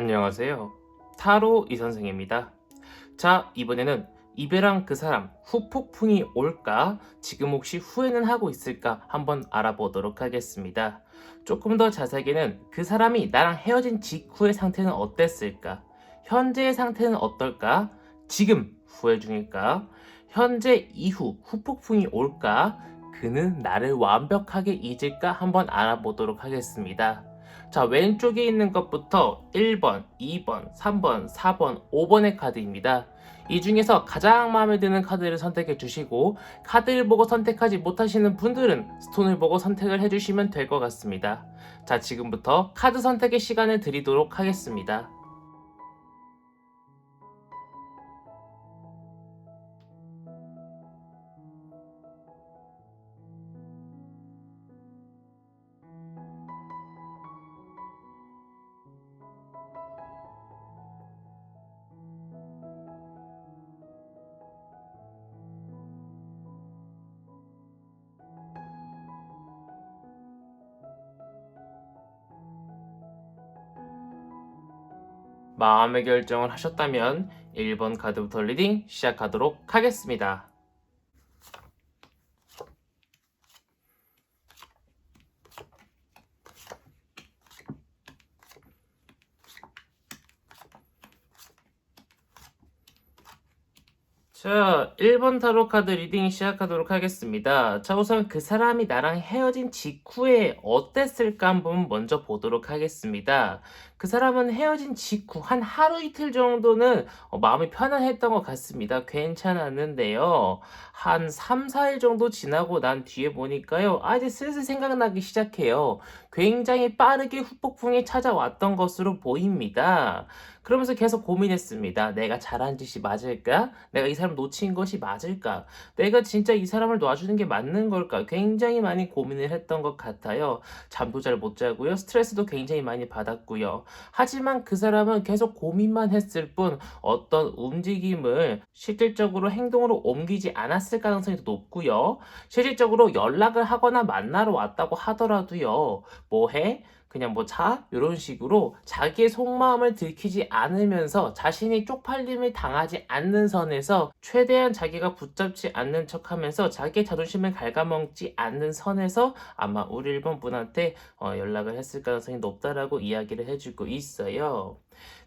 안녕하세요. 타로 이선생입니다. 자, 이번에는 이별한 그 사람 후폭풍이 올까? 지금 혹시 후회는 하고 있을까? 한번 알아보도록 하겠습니다. 조금 더 자세하게는 그 사람이 나랑 헤어진 직후의 상태는 어땠을까? 현재의 상태는 어떨까? 지금 후회 중일까? 현재 이후 후폭풍이 올까? 그는 나를 완벽하게 잊을까? 한번 알아보도록 하겠습니다. 자, 왼쪽에 있는 것부터 1번, 2번, 3번, 4번, 5번의 카드입니다. 이 중에서 가장 마음에 드는 카드를 선택해 주시고, 카드를 보고 선택하지 못하시는 분들은 스톤을 보고 선택을 해주시면 될 것 같습니다. 자, 지금부터 카드 선택의 시간을 드리도록 하겠습니다. 마음의 결정을 하셨다면 1번 카드부터 리딩 시작하도록 하겠습니다. 자, 1번 타로 카드 리딩 시작하도록 하겠습니다. 자, 우선 그 사람이 나랑 헤어진 직후에 어땠을까 한번 먼저 보도록 하겠습니다. 그 사람은 헤어진 직후 한 하루 이틀 정도는 마음이 편안했던 것 같습니다. 괜찮았는데요. 한 3, 4일 정도 지나고 난 뒤에 보니까요. 이제 슬슬 생각나기 시작해요. 굉장히 빠르게 후폭풍이 찾아왔던 것으로 보입니다. 그러면서 계속 고민했습니다. 내가 잘한 짓이 맞을까? 내가 이 사람 놓친 것이 맞을까? 내가 진짜 이 사람을 놔주는 게 맞는 걸까? 굉장히 많이 고민을 했던 것 같아요. 잠도 잘 못 자고요. 스트레스도 굉장히 많이 받았고요. 하지만 그 사람은 계속 고민만 했을 뿐 어떤 움직임을 실질적으로 행동으로 옮기지 않았을 가능성이 더 높고요. 실질적으로 연락을 하거나 만나러 왔다고 하더라도요. 뭐 해? 그냥 뭐 자? 이런 식으로 자기의 속마음을 들키지 않으면서 자신이 쪽팔림을 당하지 않는 선에서 최대한 자기가 붙잡지 않는 척하면서 자기의 자존심을 갉아먹지 않는 선에서 아마 우리 일본 분한테 연락을 했을 가능성이 높다라고 이야기를 해주고 있어요.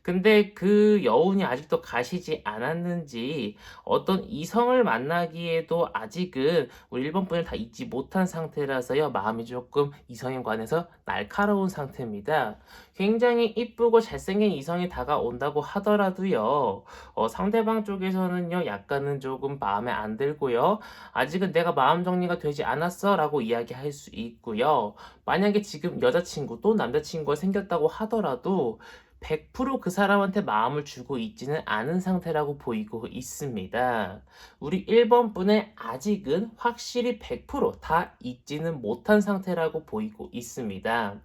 근데 그 여운이 아직도 가시지 않았는지 어떤 이성을 만나기에도 아직은 우리 일본 분을 다 잊지 못한 상태라서요. 마음이 조금 이성에 관해서 날카로운 상태입니다. 굉장히 이쁘고 잘생긴 이성이 다가온다고 하더라도요. 상대방 쪽에서는요. 약간은 조금 마음에 안 들고요. 아직은 내가 마음 정리가 되지 않았어 라고 이야기할 수 있고요. 만약에 지금 여자친구 또 남자친구가 생겼다고 하더라도 100%그 사람한테 마음을 주고 있지는 않은 상태라고 보이고 있습니다. 우리 1번 분의 아직은 확실히 100%다 잊지는 못한 상태라고 보이고 있습니다.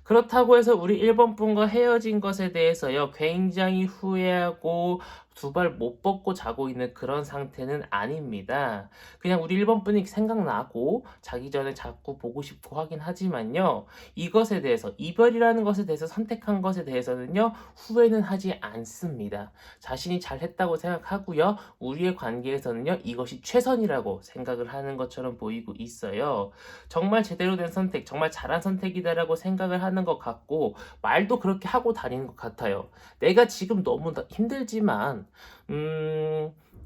그렇다고 해서 우리 1번 분과 헤어진 것에 대해서요, 굉장히 후회하고 두 발 못 뻗고 자고 있는 그런 상태는 아닙니다. 그냥 우리 1번 분이 생각나고 자기 전에 자꾸 보고 싶고 하긴 하지만요, 이것에 대해서, 이별이라는 것에 대해서 선택한 것에 대해서는요, 후회는 하지 않습니다. 자신이 잘했다고 생각하고요, 우리의 관계에서는요, 이것이 최선이라고 생각을 하는 것처럼 보이고 있어요. 정말 제대로 된 선택, 정말 잘한 선택이다라고 생각을 하는 것 같고, 말도 그렇게 하고 다니는 것 같아요. 내가 지금 너무 힘들지만,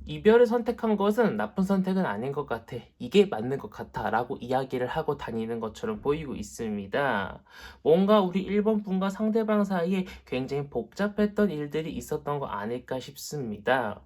이별을 선택한 것은 나쁜 선택은 아닌 것 같아. 이게 맞는 것 같아. 라고 이야기를 하고 다니는 것처럼 보이고 있습니다. 뭔가 우리 1번 분과 상대방 사이에 굉장히 복잡했던 일들이 있었던 거 아닐까 싶습니다.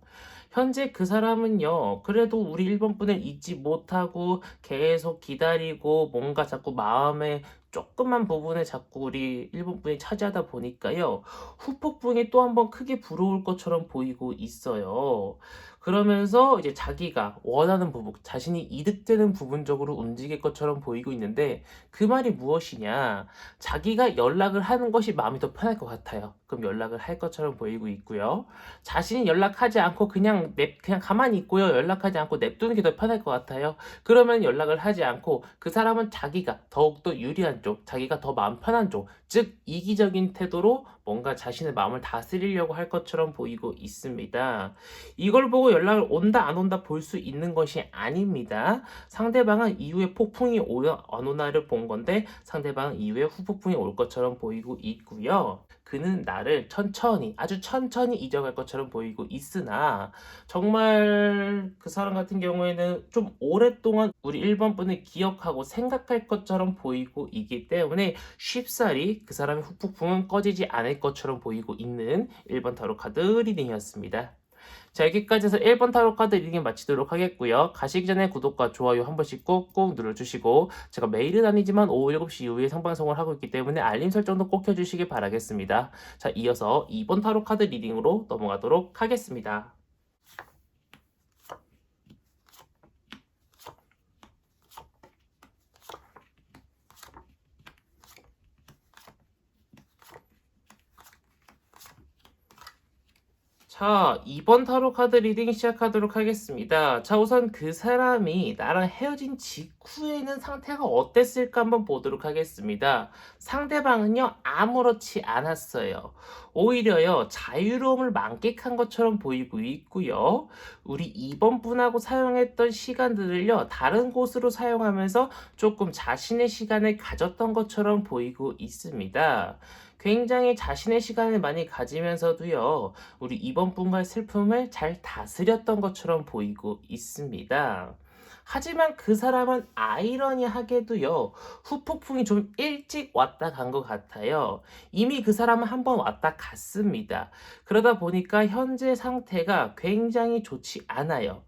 현재 그 사람은요, 그래도 우리 1번 분을 잊지 못하고 계속 기다리고 뭔가 자꾸 마음에 조그만 부분에 자꾸 우리 1번 분이 차지하다 보니까요, 후폭풍이 또 한번 크게 불어올 것처럼 보이고 있어요. 그러면서 이제 자기가 원하는 부분, 자신이 이득되는 부분 적으로 움직일 것처럼 보이고 있는데 그 말이 무엇이냐? 자기가 연락을 하는 것이 마음이 더 편할 것 같아요. 그럼 연락을 할 것처럼 보이고 있고요. 자신이 연락하지 않고 그냥 가만히 있고요. 연락하지 않고 냅두는 게 더 편할 것 같아요. 그러면 연락을 하지 않고 그 사람은 자기가 더욱더 유리한 쪽, 자기가 더 마음 편한 쪽, 즉 이기적인 태도로 뭔가 자신의 마음을 다스리려고 할 것처럼 보이고 있습니다. 이걸 보고 연락을 온다 안 온다 볼 수 있는 것이 아닙니다. 상대방은 이후에 폭풍이 오나 안 오나를 본 건데 상대방은 이후에 후폭풍이 올 것처럼 보이고 있고요. 그는 나를 천천히, 아주 천천히 잊어갈 것처럼 보이고 있으나 정말 그 사람 같은 경우에는 좀 오랫동안 우리 1번 분을 기억하고 생각할 것처럼 보이고 있기 때문에 쉽사리 그 사람의 후폭풍은 꺼지지 않을 것처럼 보이고 있는 1번 타로 카드 리딩이었습니다. 자, 여기까지 해서 1번 타로 카드 리딩 마치도록 하겠고요. 가시기 전에 구독과 좋아요 한 번씩 꾹꾹 눌러주시고 제가 매일은 아니지만 오후 7시 이후에 생방송을 하고 있기 때문에 알림 설정도 꼭 해주시기 바라겠습니다. 자, 이어서 2번 타로 카드 리딩으로 넘어가도록 하겠습니다. 자, 2번 타로 카드 리딩 시작하도록 하겠습니다. 자, 우선 그 사람이 나랑 헤어진 직후에는 상태가 어땠을까 한번 보도록 하겠습니다. 상대방은요, 아무렇지 않았어요. 오히려요, 자유로움을 만끽한 것처럼 보이고 있고요. 우리 2번 분하고 사용했던 시간들을요, 다른 곳으로 사용하면서 조금 자신의 시간을 가졌던 것처럼 보이고 있습니다. 굉장히 자신의 시간을 많이 가지면서도요, 우리 이번 분과의 슬픔을 잘 다스렸던 것처럼 보이고 있습니다. 하지만 그 사람은 아이러니하게도요, 후폭풍이 좀 일찍 왔다 간 것 같아요. 이미 그 사람은 한번 왔다 갔습니다. 그러다 보니까 현재 상태가 굉장히 좋지 않아요.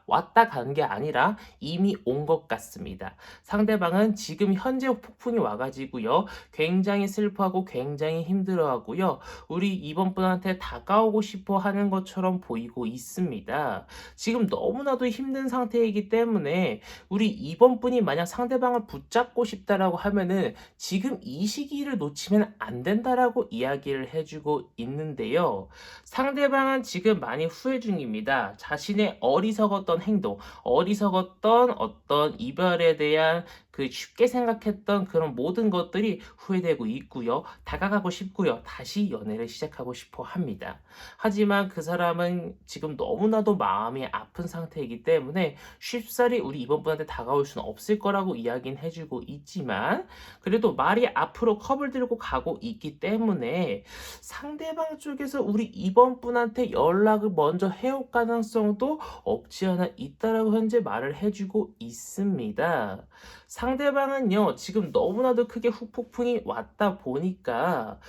왔다 간 게 아니라 이미 온 것 같습니다. 상대방은 지금 현재 폭풍이 와가지고요. 굉장히 슬퍼하고 굉장히 힘들어하고요. 우리 이번 분한테 다가오고 싶어 하는 것처럼 보이고 있습니다. 지금 너무나도 힘든 상태이기 때문에 우리 이번 분이 만약 상대방을 붙잡고 싶다라고 하면은 지금 이 시기를 놓치면 안 된다라고 이야기를 해주고 있는데요. 상대방은 지금 많이 후회 중입니다. 자신의 어리석었던 행동, 어리석었던 어떤 이별에 대한 그 쉽게 생각했던 그런 모든 것들이 후회되고 있고요. 다가가고 싶고요. 다시 연애를 시작하고 싶어 합니다. 하지만 그 사람은 지금 너무나도 마음이 아픈 상태이기 때문에 쉽사리 우리 이번 분한테 다가올 수는 없을 거라고 이야기는 해주고 있지만 그래도 말이 앞으로 컵을 들고 가고 있기 때문에 상대방 쪽에서 우리 이번 분한테 연락을 먼저 해올 가능성도 없지 않아 있다라고 현재 말을 해주고 있습니다. 상대방은요, 지금 너무나도 크게 후폭풍이 왔다 보니까,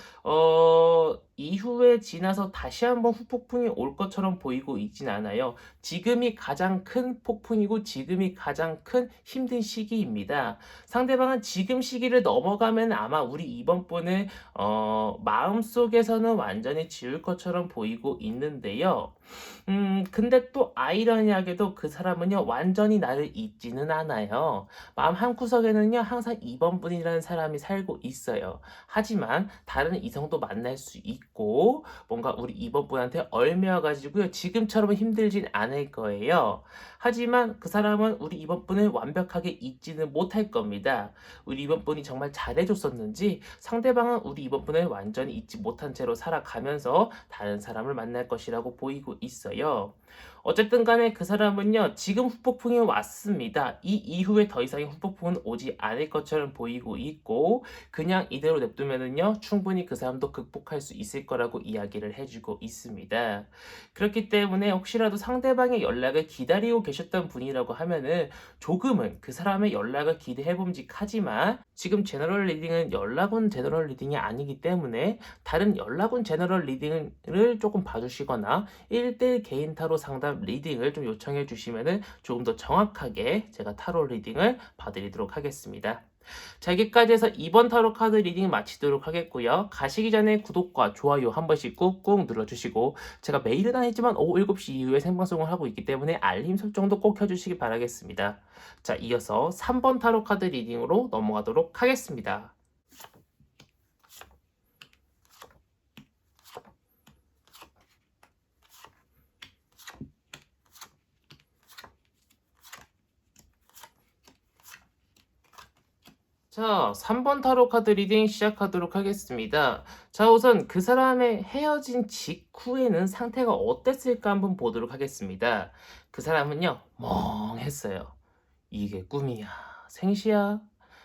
이후에 지나서 다시 한번 후폭풍이 올 것처럼 보이고 있진 않아요. 지금이 가장 큰 폭풍이고 지금이 가장 큰 힘든 시기입니다. 상대방은 지금 시기를 넘어가면 아마 우리 이번 분을, 마음속에서는 완전히 지울 것처럼 보이고 있는데요. 근데 또 아이러니하게도 그 사람은요, 완전히 나를 잊지는 않아요. 마음 한구석에는요, 항상 2번 분이라는 사람이 살고 있어요. 하지만 다른 이성도 만날 수 있고, 뭔가 우리 2번 분한테 얽매여가지고요, 지금처럼 힘들진 않을 거예요. 하지만 그 사람은 우리 2번 분을 완벽하게 잊지는 못할 겁니다. 우리 2번 분이 정말 잘해줬었는지, 상대방은 우리 2번 분을 완전히 잊지 못한 채로 살아가면서 다른 사람을 만날 것이라고 보이고 있어요. 어쨌든 간에 그 사람은요, 지금 후폭풍이 왔습니다. 이 이후에 더 이상의 후폭풍은 오지 않을 것처럼 보이고 있고, 그냥 이대로 냅두면은요, 충분히 그 사람도 극복할 수 있을 거라고 이야기를 해주고 있습니다. 그렇기 때문에 혹시라도 상대방의 연락을 기다리고 계셨던 분이라고 하면은 조금은 그 사람의 연락을 기대해봄직하지만 지금 제너럴 리딩은 연락 온 제너럴 리딩이 아니기 때문에 다른 연락 온 제너럴 리딩을 조금 봐주시거나 1대1 개인 타로 상담 리딩을 좀 요청해 주시면은 조금 더 정확하게 제가 타로 리딩을 봐드리도록 하겠습니다. 자, 여기까지 해서 이번 타로 카드 리딩 마치도록 하겠고요. 가시기 전에 구독과 좋아요 한 번씩 꾹꾹 눌러주시고, 제가 매일은 아니지만 오후 7시 이후에 생방송을 하고 있기 때문에 알림 설정도 꼭 켜주시기 바라겠습니다. 자, 이어서 3번 타로 카드 리딩으로 넘어가도록 하겠습니다. 자, 3번 타로 카드 리딩 시작하도록 하겠습니다. 자, 우선 그 사람의 헤어진 직후에는 상태가 어땠을까 한번 보도록 하겠습니다. 그 사람은요, 멍했어요. 이게 꿈이야, 생시야?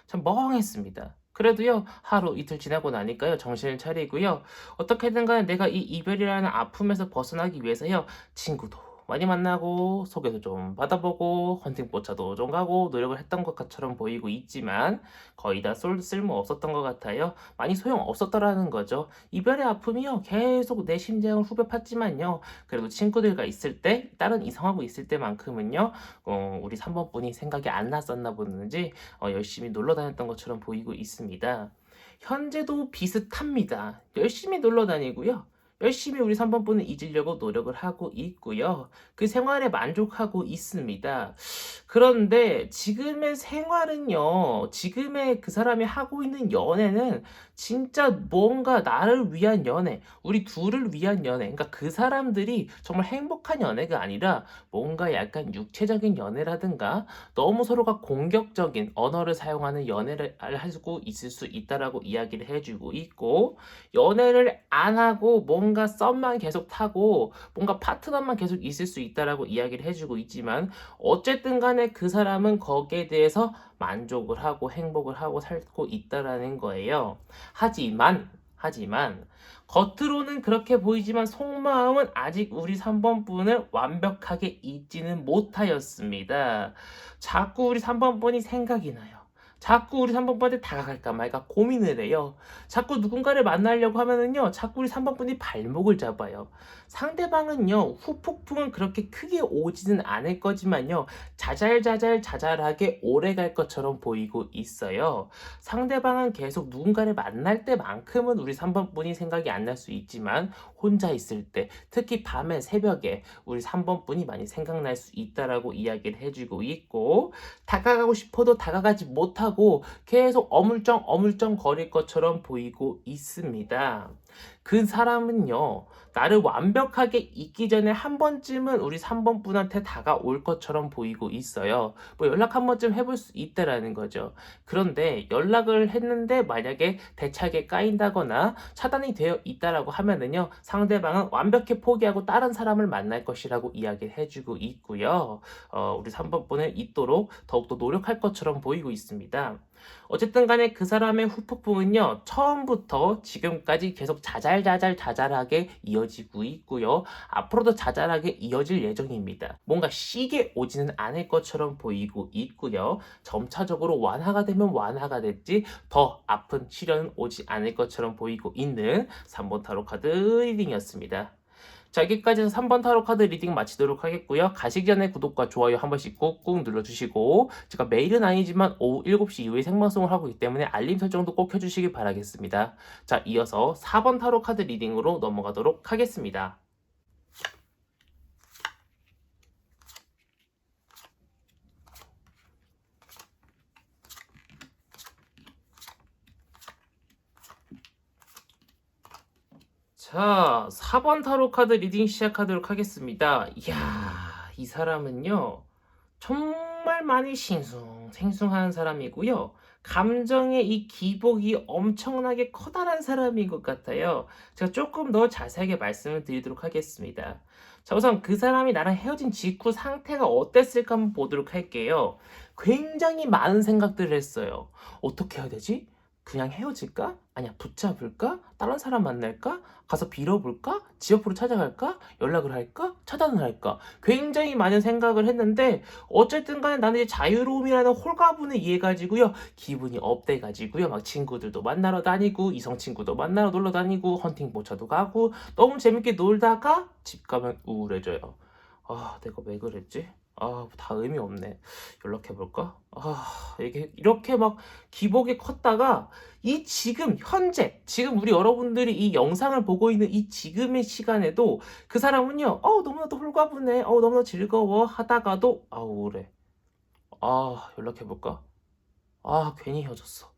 참 멍했습니다. 그래도요, 하루 이틀 지나고 나니까요, 정신을 차리고요, 어떻게든 간에 내가 이 이별이라는 아픔에서 벗어나기 위해서요, 친구도 많이 만나고 소개도 좀 받아보고 헌팅 포차도 좀 가고 노력을 했던 것처럼 보이고 있지만 거의 다 쓸모 없었던 것 같아요. 많이 소용 없었더라는 거죠. 이별의 아픔이요, 계속 내 심장을 후벼 팠지만요, 그래도 친구들과 있을 때, 다른 이성하고 있을 때만큼은요, 우리 3번 분이 생각이 안 났었나 보는지 열심히 놀러 다녔던 것처럼 보이고 있습니다. 현재도 비슷합니다. 열심히 놀러 다니고요, 열심히 우리 3번 분은 잊으려고 노력을 하고 있고요. 그 생활에 만족하고 있습니다. 그런데 지금의 생활은요, 지금의 그 사람이 하고 있는 연애는 진짜 뭔가 나를 위한 연애, 우리 둘을 위한 연애, 그러니까 그 사람들이 정말 행복한 연애가 아니라 뭔가 약간 육체적인 연애라든가 너무 서로가 공격적인 언어를 사용하는 연애를 하고 있을 수 있다라고 이야기를 해주고 있고, 연애를 안 하고 뭔가 썸만 계속 타고 뭔가 파트너만 계속 있을 수 있다라고 이야기를 해주고 있지만, 어쨌든 간에 그 사람은 거기에 대해서 만족을 하고 행복을 하고 살고 있다라는 거예요. 하지만 겉으로는 그렇게 보이지만 속마음은 아직 우리 3번 분을 완벽하게 잊지는 못하였습니다. 자꾸 우리 3번 분이 생각이 나요. 자꾸 우리 3번 분한테 다가갈까 말까 고민을 해요. 자꾸 누군가를 만나려고 하면은요, 자꾸 우리 3번 분이 발목을 잡아요. 상대방은요, 후폭풍은 그렇게 크게 오지는 않을 거지만요, 자잘하게 오래 갈 것처럼 보이고 있어요. 상대방은 계속 누군가를 만날 때만큼은 우리 3번 분이 생각이 안 날 수 있지만, 혼자 있을 때, 특히 밤에 새벽에 우리 3번 분이 많이 생각날 수 있다라고 이야기를 해주고 있고, 다가가고 싶어도 다가가지 못하고 계속 어물쩡 거릴 것처럼 보이고 있습니다. 그 사람은요, 나를 완벽하게 잊기 전에 한 번쯤은 우리 3번 분한테 다가올 것처럼 보이고 있어요. 뭐 연락 한 번쯤 해볼 수 있다라는 거죠. 그런데 연락을 했는데 만약에 대차게 까인다거나 차단이 되어 있다라고 하면은요, 상대방은 완벽히 포기하고 다른 사람을 만날 것이라고 이야기를 해주고 있고요. 우리 3번 분은 잊도록 더욱더 노력할 것처럼 보이고 있습니다. 어쨌든 간에 그 사람의 후폭풍은요, 처음부터 지금까지 계속 자잘하게 이어지고 있고요. 앞으로도 자잘하게 이어질 예정입니다. 뭔가 시게 오지는 않을 것처럼 보이고 있고요. 점차적으로 완화가 되면 완화가 됐지 더 아픈 시련은 오지 않을 것처럼 보이고 있는 3번 타로 카드 리딩이었습니다. 자, 여기까지 해서 3번 타로 카드 리딩 마치도록 하겠고요. 가시기 전에 구독과 좋아요 한 번씩 꾹꾹 눌러주시고, 제가 매일은 아니지만 오후 7시 이후에 생방송을 하고 있기 때문에 알림 설정도 꼭 켜주시기 바라겠습니다. 자, 이어서 4번 타로 카드 리딩으로 넘어가도록 하겠습니다. 자, 4번 타로 카드 리딩 시작하도록 하겠습니다. 이야, 이 사람은요, 정말 많이 생숭한 사람이고요. 감정의 이 기복이 엄청나게 커다란 사람인 것 같아요. 제가 조금 더 자세하게 말씀을 드리도록 하겠습니다. 자, 우선 그 사람이 나랑 헤어진 직후 상태가 어땠을까 한번 보도록 할게요. 굉장히 많은 생각들을 했어요. 어떻게 해야 되지? 그냥 헤어질까? 아니야, 붙잡을까? 다른 사람 만날까? 가서 빌어볼까? 지 옆으로 찾아갈까? 연락을 할까? 차단을 할까? 굉장히 많은 생각을 했는데, 어쨌든 간에 나는 이제 자유로움이라는 홀가분을 이해가지고요, 기분이 업돼가지고요, 막 친구들도 만나러 다니고, 이성 친구도 만나러 놀러 다니고, 헌팅 포차도 가고, 너무 재밌게 놀다가 집 가면 우울해져요. 아, 내가 왜 그랬지? 다 의미 없네. 연락해 볼까? 이게 이렇게 막 기복이 컸다가 이 지금 현재 지금 우리 여러분들이 이 영상을 보고 있는 이 지금의 시간에도 그 사람은요. 너무나도 홀가분해. 너무나도 즐거워 하다가도 우울해. 연락해 볼까? 괜히 헤어졌어.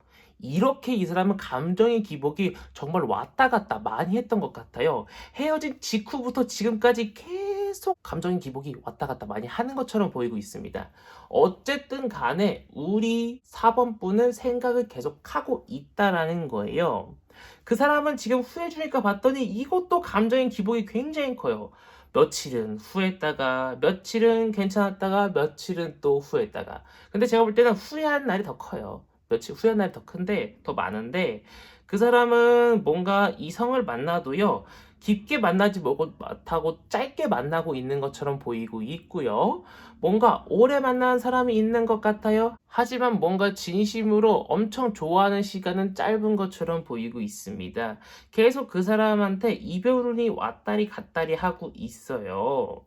이렇게 이 사람은 감정의 기복이 정말 왔다 갔다 많이 했던 것 같아요. 헤어진 직후부터 지금까지 계속 감정의 기복이 왔다 갔다 많이 하는 것처럼 보이고 있습니다. 어쨌든 간에 우리 4번 분은 생각을 계속하고 있다라는 거예요. 그 사람은 지금 후회 주니까 봤더니 이것도 감정의 기복이 굉장히 커요. 며칠은 후회했다가, 며칠은 괜찮았다가, 며칠은 또 후회했다가. 근데 제가 볼 때는 후회한 날이 더 커요. 며칠 후회한 날이 더 큰데, 더 많은데, 그 사람은 뭔가 이성을 만나도요, 깊게 만나지 못하고 짧게 만나고 있는 것처럼 보이고 있고요. 뭔가 오래 만난 사람이 있는 것 같아요. 하지만 뭔가 진심으로 엄청 좋아하는 시간은 짧은 것처럼 보이고 있습니다. 계속 그 사람한테 이별운이 왔다리 갔다리 하고 있어요.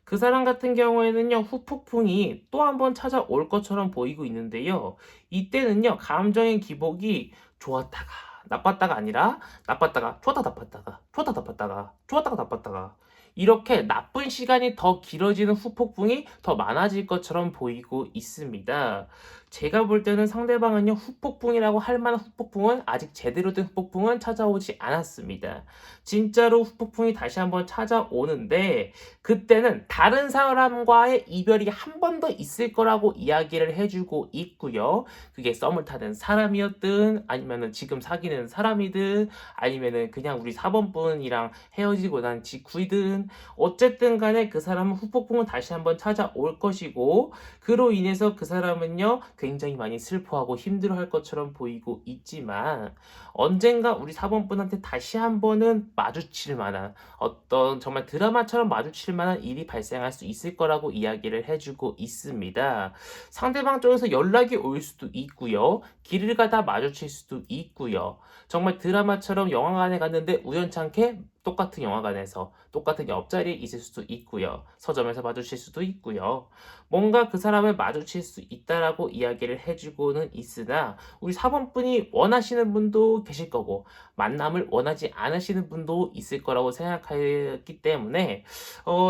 그 사람 같은 경우에는요, 후폭풍이 또 한 번 찾아올 것처럼 보이고 있는데요. 이때는요, 감정의 기복이 좋았다가, 나빴다가 아니라, 나빴다가, 좋았다, 나빴다가, 좋았다, 나빴다가, 좋았다가, 나빴다가, 이렇게 나쁜 시간이 더 길어지는 후폭풍이 더 많아질 것처럼 보이고 있습니다. 제가 볼 때는 상대방은요, 후폭풍이라고 할 만한 후폭풍은 아직 제대로 된 후폭풍은 찾아오지 않았습니다. 진짜로 후폭풍이 다시 한번 찾아오는데, 그때는 다른 사람과의 이별이 한 번 더 있을 거라고 이야기를 해주고 있고요. 그게 썸을 타는 사람이었든 아니면은 지금 사귀는 사람이든 아니면은 그냥 우리 4번 분이랑 헤어지고 난 직후이든 어쨌든 간에 그 사람은 후폭풍은 다시 한번 찾아올 것이고 그로 인해서 그 사람은요 굉장히 많이 슬퍼하고 힘들어할 것처럼 보이고 있지만 언젠가 우리 4번 분한테 다시 한번은 마주칠 만한 어떤 정말 드라마처럼 마주칠 만한 일이 발생할 수 있을 거라고 이야기를 해주고 있습니다. 상대방 쪽에서 연락이 올 수도 있고요. 길을 가다 마주칠 수도 있고요. 정말 드라마처럼 영화관에 갔는데 우연찮게 똑같은 영화관에서 똑같은 옆자리에 있을 수도 있고요. 서점에서 마주칠 수도 있고요. 뭔가 그 사람을 마주칠 수 있다라고 이야기를 해주고는 있으나 우리 4번 분이 원하시는 분도 계실 거고 만남을 원하지 않으시는 분도 있을 거라고 생각했기 때문에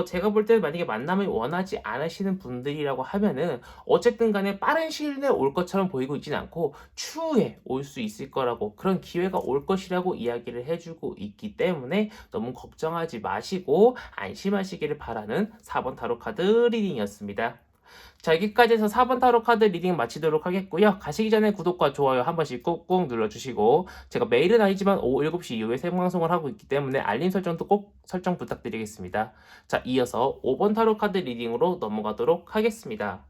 제가 볼 때는 만약에 만남을 원하지 않으시는 분들이라고 하면은 어쨌든 간에 빠른 시일 내에 올 것처럼 보이고 있진 않고 추후에 올 수 있을 거라고 그런 기회가 올 것이라고 이야기를 해주고 있기 때문에 너무 걱정하지 마시고 안심하시기를 바라는 4번 타로 카드 리딩이었습니다. 자, 여기까지 해서 4번 타로 카드 리딩 마치도록 하겠고요. 가시기 전에 구독과 좋아요 한 번씩 꾹꾹 눌러주시고 제가 매일은 아니지만 오후 7시 이후에 생방송을 하고 있기 때문에 알림 설정도 꼭 설정 부탁드리겠습니다. 자, 이어서 5번 타로 카드 리딩으로 넘어가도록 하겠습니다.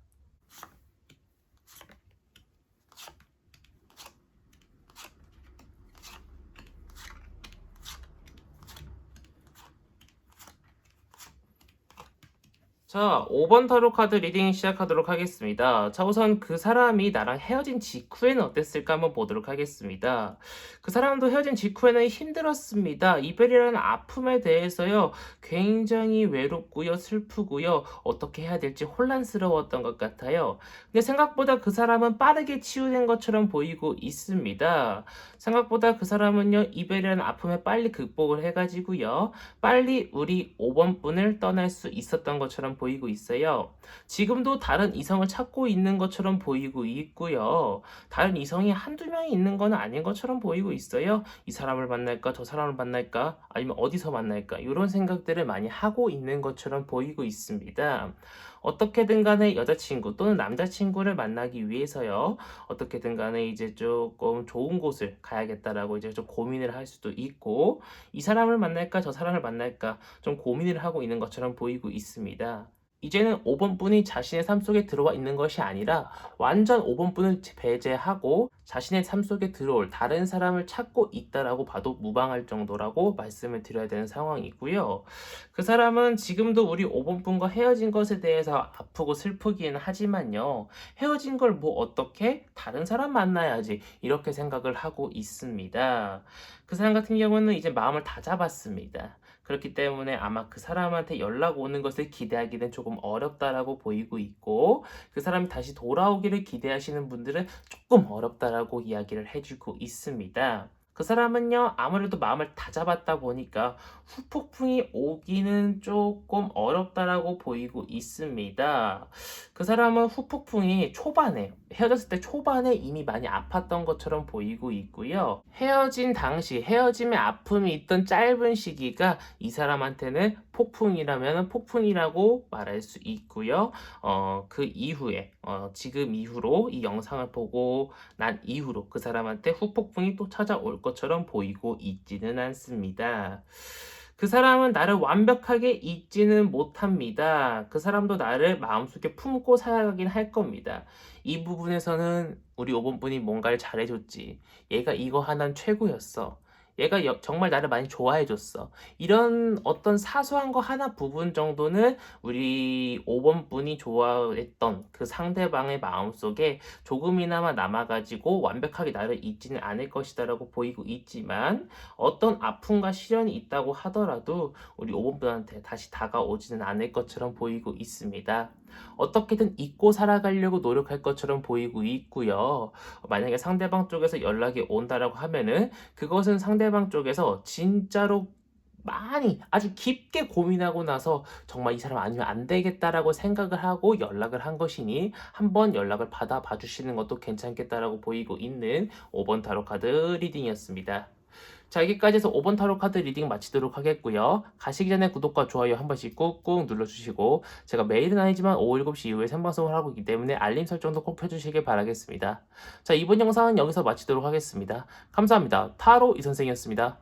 자, 5번 타로 카드 리딩 시작하도록 하겠습니다. 자, 우선 그 사람이 나랑 헤어진 직후에는 어땠을까 한번 보도록 하겠습니다. 그 사람도 헤어진 직후에는 힘들었습니다. 이별이라는 아픔에 대해서요, 굉장히 외롭고요, 슬프고요, 어떻게 해야 될지 혼란스러웠던 것 같아요. 근데 생각보다 그 사람은 빠르게 치유된 것처럼 보이고 있습니다. 생각보다 그 사람은요, 이별이라는 아픔에 빨리 극복을 해가지고요, 빨리 우리 5번 분을 떠날 수 있었던 것처럼 보이고 있어요. 지금도 다른 이성을 찾고 있는 것처럼 보이고 있고요. 다른 이성이 한두 명이 있는 건 아닌 것처럼 보이고 있어요. 이 사람을 만날까, 저 사람을 만날까, 아니면 어디서 만날까, 이런 생각들을 많이 하고 있는 것처럼 보이고 있습니다. 어떻게든 간에 여자친구 또는 남자친구를 만나기 위해서요. 어떻게든 간에 이제 조금 좋은 곳을 가야겠다라고 이제 좀 고민을 할 수도 있고, 이 사람을 만날까, 저 사람을 만날까, 좀 고민을 하고 있는 것처럼 보이고 있습니다. 이제는 5번 분이 자신의 삶 속에 들어와 있는 것이 아니라 완전 5번 분을 배제하고 자신의 삶 속에 들어올 다른 사람을 찾고 있다라고 봐도 무방할 정도라고 말씀을 드려야 되는 상황이고요. 그 사람은 지금도 우리 5번 분과 헤어진 것에 대해서 아프고 슬프기는 하지만요. 헤어진 걸 뭐 어떻게 다른 사람 만나야지 이렇게 생각을 하고 있습니다. 그 사람 같은 경우는 이제 마음을 다 잡았습니다. 그렇기 때문에 아마 그 사람한테 연락 오는 것을 기대하기는 조금 어렵다라고 보이고 있고, 그 사람이 다시 돌아오기를 기대하시는 분들은 조금 어렵다라고 이야기를 해주고 있습니다. 그 사람은요, 아무래도 마음을 다 잡았다 보니까 후폭풍이 오기는 조금 어렵다라고 보이고 있습니다. 그 사람은 후폭풍이 초반에, 헤어졌을 때 초반에 이미 많이 아팠던 것처럼 보이고 있고요. 헤어진 당시, 헤어짐의 아픔이 있던 짧은 시기가 이 사람한테는 폭풍이라면 폭풍이라고 말할 수 있고요. 그 이후에, 지금 이후로 이 영상을 보고 난 이후로 그 사람한테 후폭풍이 또 찾아올 것처럼 보이고 있지는 않습니다. 그 사람은 나를 완벽하게 잊지는 못합니다. 그 사람도 나를 마음속에 품고 살아가긴 할 겁니다. 이 부분에서는 우리 5번 분이 뭔가를 잘해줬지. 얘가 이거 하나는 최고였어. 얘가 정말 나를 많이 좋아해줬어. 이런 어떤 사소한 거 하나 부분 정도는 우리 5번 분이 좋아했던 그 상대방의 마음속에 조금이나마 남아가지고 완벽하게 나를 잊지는 않을 것이다라고 보이고 있지만, 어떤 아픔과 시련이 있다고 하더라도 우리 5번 분한테 다시 다가오지는 않을 것처럼 보이고 있습니다. 어떻게든 잊고 살아가려고 노력할 것처럼 보이고 있고요. 만약에 상대방 쪽에서 연락이 온다라고 하면은 그것은 상대방 쪽에서 진짜로 많이 아주 깊게 고민하고 나서 정말 이 사람 아니면 안 되겠다라고 생각을 하고 연락을 한 것이니, 한번 연락을 받아봐 주시는 것도 괜찮겠다라고 보이고 있는 5번 타로 카드 리딩이었습니다. 자, 여기까지 해서 5번 타로 카드 리딩 마치도록 하겠고요. 가시기 전에 구독과 좋아요 한 번씩 꾹꾹 눌러주시고, 제가 매일은 아니지만 오후 7시 이후에 생방송을 하고 있기 때문에 알림 설정도 꼭 켜주시길 바라겠습니다. 자, 이번 영상은 여기서 마치도록 하겠습니다. 감사합니다. 타로 이선생이었습니다.